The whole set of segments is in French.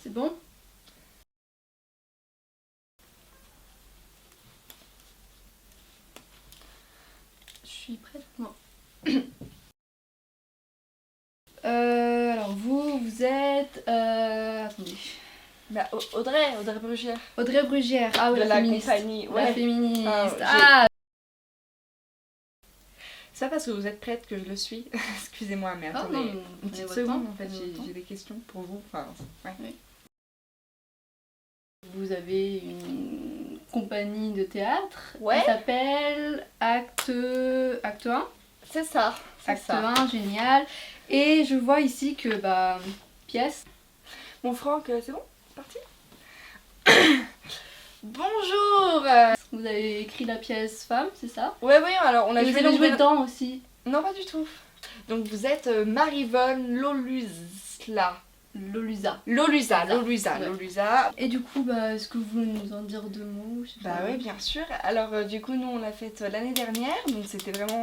C'est bon? Je suis prête? Non. Alors vous êtes... Attendez. Bah, Audrey Brugère. Audrey Brugère. Ah oui, de la féministe. compagnie. Ouais. La féministe. Ah. C'est pas parce que vous êtes prête que je le suis. Excusez-moi, mais Ah, attendez. non, une petite votre seconde, temps, en fait, prenez votre j'ai des questions pour vous. Enfin, ouais. Oui. Vous avez une compagnie de théâtre. Ouais. Qui s'appelle Acte 1. C'est ça. Acte 1, génial. Et je vois ici que, pièce. Mon Franck, c'est bon? Parti. Bonjour. Vous avez écrit la pièce Femme, c'est ça? Ouais, oui, alors on a Et vous joué avez joué dedans aussi. Non, pas du tout. Donc vous êtes Marivonne Loluza. Loluza. Et du coup, est-ce que vous voulez nous en dire deux mots? Je sais Bah pas. oui, bien sûr. Alors du coup, nous on l'a faite l'année dernière, donc c'était vraiment...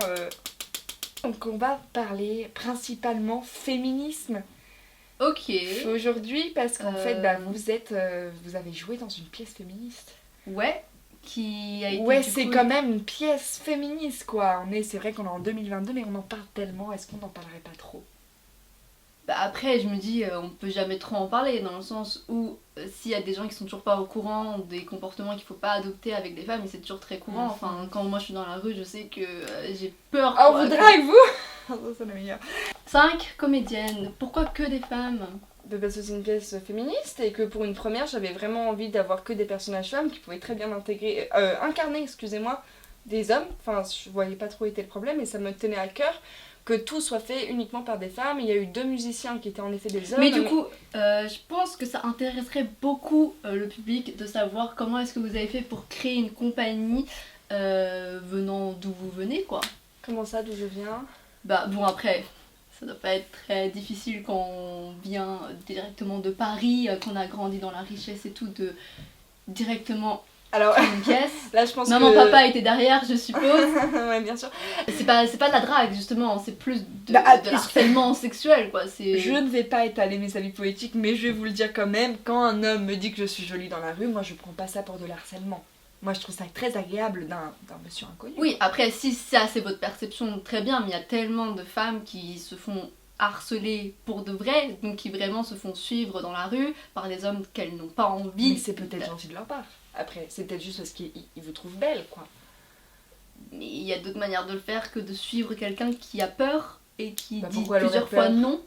Donc on va parler principalement féminisme Ok. aujourd'hui parce qu'en fait, vous avez joué dans une pièce féministe. Ouais. Qui a été Ouais, du c'est coup- quand même une pièce féministe quoi. C'est vrai qu'on est en 2022, mais on en parle tellement. Est-ce qu'on n'en parlerait pas trop? Après, je me dis, on peut jamais trop en parler, dans le sens où s'il y a des gens qui sont toujours pas au courant des comportements qu'il faut pas adopter avec des femmes, et c'est toujours très courant. Enfin, quand moi je suis dans la rue, je sais que j'ai peur. Ah, on quoi. vous drague vous? C'est le meilleur. 5 comédiennes. Pourquoi que des femmes? Parce que c'est une pièce féministe et que pour une première, j'avais vraiment envie d'avoir que des personnages femmes qui pouvaient très bien incarner, excusez-moi, des hommes. Enfin, je voyais pas trop où était le problème et ça me tenait à cœur que tout soit fait uniquement par des femmes. Il y a eu 2 musiciens qui étaient en effet des hommes. Mais du coup, je pense que ça intéresserait beaucoup le public de savoir comment est-ce que vous avez fait pour créer une compagnie venant d'où vous venez, quoi. Comment ça, d'où je viens? Bon, après, ça doit pas être très difficile quand on vient directement de Paris, qu'on a grandi dans la richesse et tout, de directement Alors, créer une pièce. là, je pense Maman, que... papa était derrière, je suppose. Ouais, bien sûr. C'est pas de la drague, justement, c'est plus de Bah, l'harcèlement sexuel, quoi. Je ne vais pas étaler mes avis poétiques, mais je vais vous le dire quand même, quand un homme me dit que je suis jolie dans la rue, moi je prends pas ça pour de l'harcèlement. Moi je trouve ça très agréable d'un monsieur inconnu. Oui, après, si ça c'est votre perception, très bien, mais il y a tellement de femmes qui se font harceler pour de vrai, donc qui vraiment se font suivre dans la rue par des hommes qu'elles n'ont pas envie. Mais c'est peut-être gentil de leur part. Après, c'est peut-être juste parce qu'ils vous trouvent belle, quoi. Mais il y a d'autres manières de le faire que de suivre quelqu'un qui a peur et qui dit pourquoi elle aurait plusieurs fois peur? non.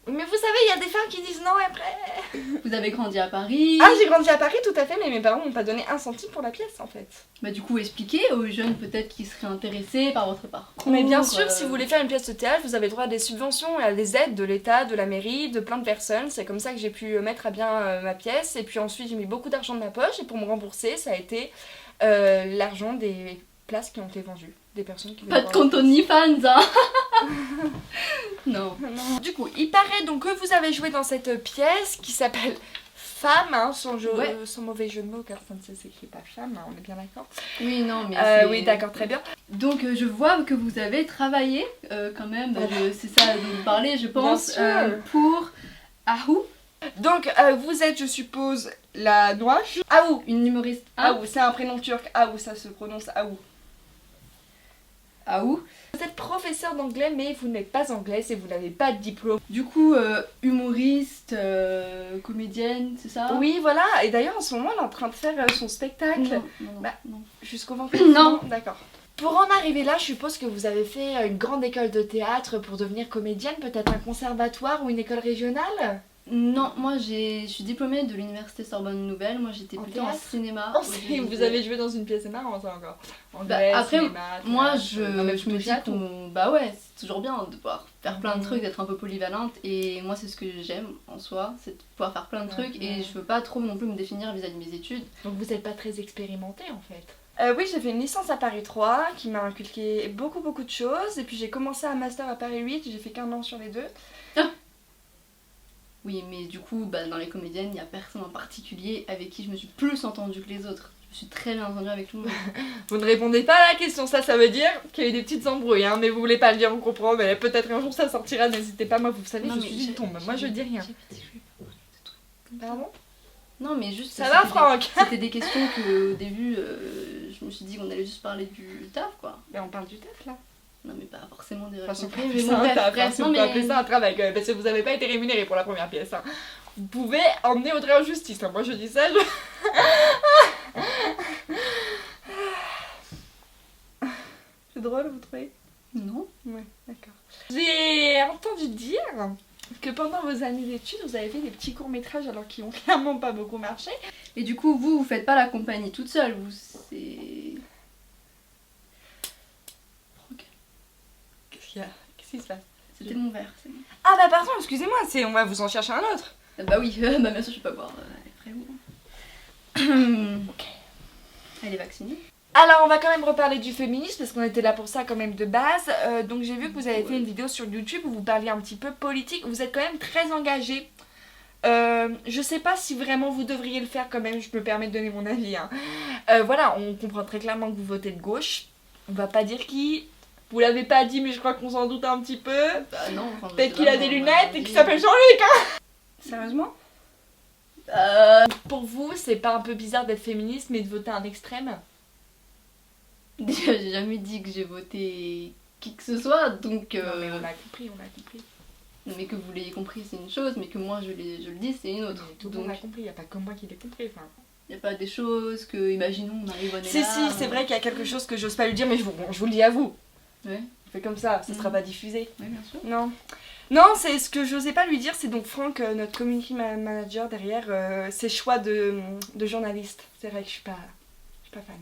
Mais vous savez, il y a des femmes qui disent non après. Vous avez grandi à Paris. Ah, j'ai grandi à Paris, tout à fait, mais mes parents m'ont pas donné un centime pour la pièce, en fait. Du coup, expliquez aux jeunes peut-être qui seraient intéressés par votre parcours. Mais bien sûr, si vous voulez faire une pièce de théâtre, vous avez droit à des subventions et à des aides de l'État, de la mairie, de plein de personnes. C'est comme ça que j'ai pu mettre à bien ma pièce. Et puis ensuite, j'ai mis beaucoup d'argent de ma poche. Et pour me rembourser, ça a été l'argent des places qui ont été vendues. Des personnes qui Pas de compte OnlyFans, hein. Non. Non. Du coup, il paraît donc que vous avez joué dans cette pièce qui s'appelle Femme, hein, sans mauvais jeu de mots, car ça ne s'écrit pas femme, hein, on est bien d'accord. Oui, non, mais oui, d'accord, très bien. Donc je vois que vous avez travaillé quand même, c'est ça dont vous parlez, je pense, Bien sûr. pour Ahou, Donc, vous êtes, je suppose, la noix. Aou. une humoriste. Aou, c'est un prénom turc. Aou, ça se prononce Aou. Ahou. Vous êtes professeur d'anglais, mais vous n'êtes pas anglaise et vous n'avez pas de diplôme. Du coup, humoriste, comédienne, c'est ça? Oui, voilà. Et d'ailleurs, en ce moment, elle est en train de faire son spectacle. Non. Bah, Jusqu'au 21. Non. D'accord. Pour en arriver là, je suppose que vous avez fait une grande école de théâtre pour devenir comédienne, peut-être un conservatoire ou une école régionale? Non, moi je suis diplômée de l'université Sorbonne Nouvelle, moi j'étais En plutôt en théâtre? cinéma. Oh, vous avez joué dans une pièce, c'est marrant ça encore. Anglais, après, cinéma, moi théâtre, non, mais je me dis touchez à tout. qu'on... ouais, c'est toujours bien de pouvoir faire plein de trucs, d'être un peu polyvalente, et moi c'est ce que j'aime en soi, c'est de pouvoir faire plein de trucs, et je veux pas trop non plus me définir vis-à-vis de mes études. Donc vous n'êtes pas très expérimentée en fait. Oui, j'ai fait une licence à Paris 3 qui m'a inculqué beaucoup de choses, et puis j'ai commencé un master à Paris 8, j'ai fait qu'1 an sur les deux. Oui, mais du coup, dans les comédiennes, il n'y a personne en particulier avec qui je me suis plus entendue que les autres. Je me suis très bien entendue avec tout le monde. Vous ne répondez pas à la question, ça veut dire qu'il y a eu des petites embrouilles, hein, mais vous voulez pas le dire, on comprend, mais peut-être un jour ça sortira, n'hésitez pas, moi vous savez, Non, je mais suis une tombe, moi je dis rien. Pardon? Non, mais juste. Ça va, Franck? C'était des questions que au début, je me suis dit qu'on allait juste parler du taf, quoi. Mais on parle du taf là. Non, mais pas forcément des Enfin, relations si on peut privées, appeler ça mais un taf, bref, si non, on peut mais. appeler ça un travail quand même, parce que vous avez pas été rémunéré pour la première pièce. Hein. Vous pouvez emmener Audrey en justice. Hein. Moi je dis ça, C'est drôle, vous trouvez? Non. Ouais, d'accord. J'ai entendu dire que pendant vos années d'études, vous avez fait des petits courts-métrages alors qu'ils ont clairement pas beaucoup marché. Et du coup, vous faites pas la compagnie toute seule, vous, c'est. Franck, Qu'est-ce qu'il y a? Qu'est-ce qui se passe? c'était mon verre, c'est bon. Ah bah pardon, excusez-moi, on va vous en chercher un autre. Bah oui, bah bien sûr, je vais pas boire les frères. Ok. Elle est vaccinée. Alors on va quand même reparler du féminisme parce qu'on était là pour ça quand même de base. Donc j'ai vu que vous avez fait une vidéo sur YouTube où vous parliez un petit peu politique. Vous êtes quand même très engagé. Je sais pas si vraiment vous devriez le faire quand même, je me permets de donner mon avis. Hein. Voilà, on comprend très clairement que vous votez de gauche. On va pas dire qui. Vous l'avez pas dit mais je crois qu'on s'en doute un petit peu. Bah non, enfin. Peut-être qu'il a des lunettes et qu'il s'appelle Jean-Luc. Hein. Sérieusement? Pour vous, c'est pas un peu bizarre d'être féministe mais de voter un extrême? Déjà, j'ai jamais dit que j'ai voté qui que ce soit, donc. Non mais on a compris, on a compris. Mais que vous l'ayez compris, c'est une chose, mais que moi je le dis, c'est une autre. Mais tout le monde a compris, y a pas que moi qui l'ai compris. Enfin. Y a pas des choses que, imaginons, on arrive, on est Si, là. si, c'est vrai qu'il y a quelque chose que j'ose pas lui dire, mais je vous le dis à vous. Ouais, On fait comme ça sera pas diffusé. ouais, bien sûr. Non. Non, c'est ce que j'osais pas lui dire, c'est donc Franck, notre community manager derrière, ses choix de journaliste. C'est vrai que je suis pas fan.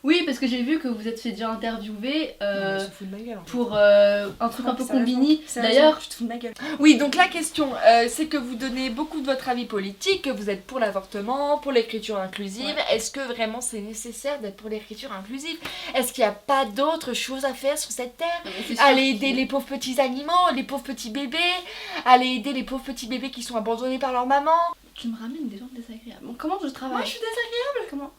Oui, parce que j'ai vu que vous êtes fait déjà interviewer Non, mais je te fous de ma gueule. En fait. pour un truc un peu combini. D'ailleurs, je te fous de ma gueule. Oui, donc la question, c'est que vous donnez beaucoup de votre avis politique, que vous êtes pour l'avortement, pour l'écriture inclusive. Ouais. Est-ce que vraiment c'est nécessaire d'être pour l'écriture inclusive? Est-ce qu'il n'y a pas d'autre chose à faire sur cette terre? Aller aider les pauvres petits animaux, les pauvres petits bébés, aller aider les pauvres petits bébés qui sont abandonnés par leur maman. Tu me ramènes des gens désagréables. Bon, comment je travaille? Moi je suis désagréable. Comment?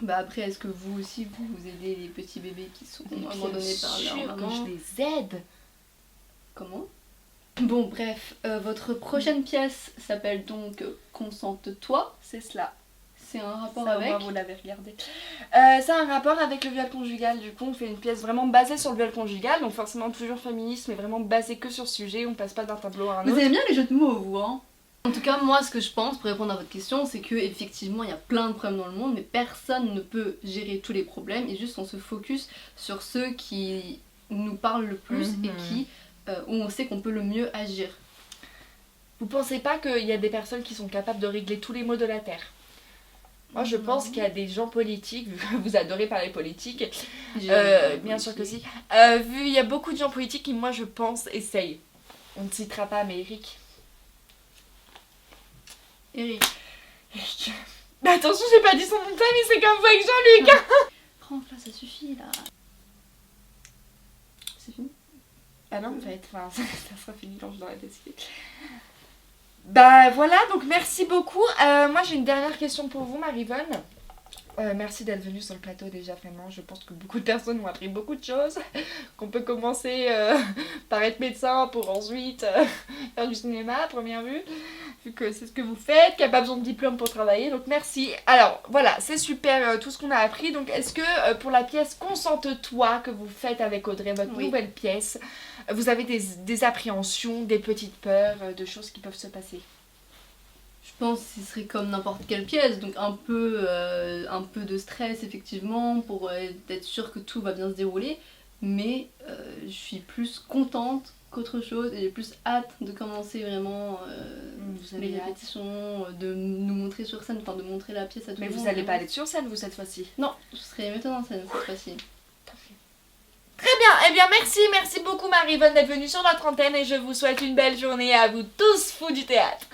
Bah après, est-ce que vous aussi, vous aidez les petits bébés qui sont abandonnés par leur maman? Que je les aide. Comment? Bon, bref, votre prochaine pièce s'appelle donc Consente-toi. C'est cela. C'est un rapport Ça, avec... vous l'avez regardé. Ça a un rapport avec le viol conjugal. Du coup, on fait une pièce vraiment basée sur le viol conjugal. Donc forcément toujours féministe, mais vraiment basée que sur ce sujet. On passe pas d'un tableau à un Vous autre. aimez bien les jeux de mots, vous, hein? En tout cas, moi, ce que je pense, pour répondre à votre question, c'est que effectivement, il y a plein de problèmes dans le monde, mais personne ne peut gérer tous les problèmes, et juste on se focus sur ceux qui nous parlent le plus et qui, où on sait qu'on peut le mieux agir. Vous pensez pas qu'il y a des personnes qui sont capables de régler tous les maux de la Terre? Moi, je pense qu'il y a des gens politiques, vu que vous adorez parler politique, bien sûr que si. Vu il y a beaucoup de gens politiques qui, moi, je pense, essayent. On ne citera pas, mais Eric. Eric. Mais attention, j'ai pas dit son nom de famille, c'est comme vous avec Jean-Luc. Franck, là, ça suffit, là. C'est fini? Ah non, en fait, enfin, ça sera fini quand je l'aurai décidé. Bah voilà, donc merci beaucoup. Moi j'ai une dernière question pour vous, Maryvonne. Merci d'être venue sur le plateau déjà, vraiment. Je pense que beaucoup de personnes ont appris beaucoup de choses. Qu'on peut commencer par être médecin pour ensuite faire du cinéma à première vue. Vu que c'est ce que vous faites, qu'il n'y a pas besoin de diplôme pour travailler. Donc merci. Alors voilà, c'est super tout ce qu'on a appris. Donc est-ce que pour la pièce Consente-toi que vous faites avec Audrey, votre nouvelle pièce, vous avez des appréhensions, des petites peurs, de choses qui peuvent se passer? Je pense que ce serait comme n'importe quelle pièce, donc un peu de stress effectivement pour être sûr que tout va bien se dérouler, mais je suis plus contente qu'autre chose et j'ai plus hâte de commencer vraiment les répétitions, de nous montrer sur scène, enfin de montrer la pièce à tout le monde. Mais vous n'allez pas aller sur scène vous cette fois-ci? Non, je serai metteuse en scène cette fois-ci. Très bien, eh bien merci beaucoup Maryvonne d'être venue sur notre antenne et je vous souhaite une belle journée à vous tous fous du théâtre.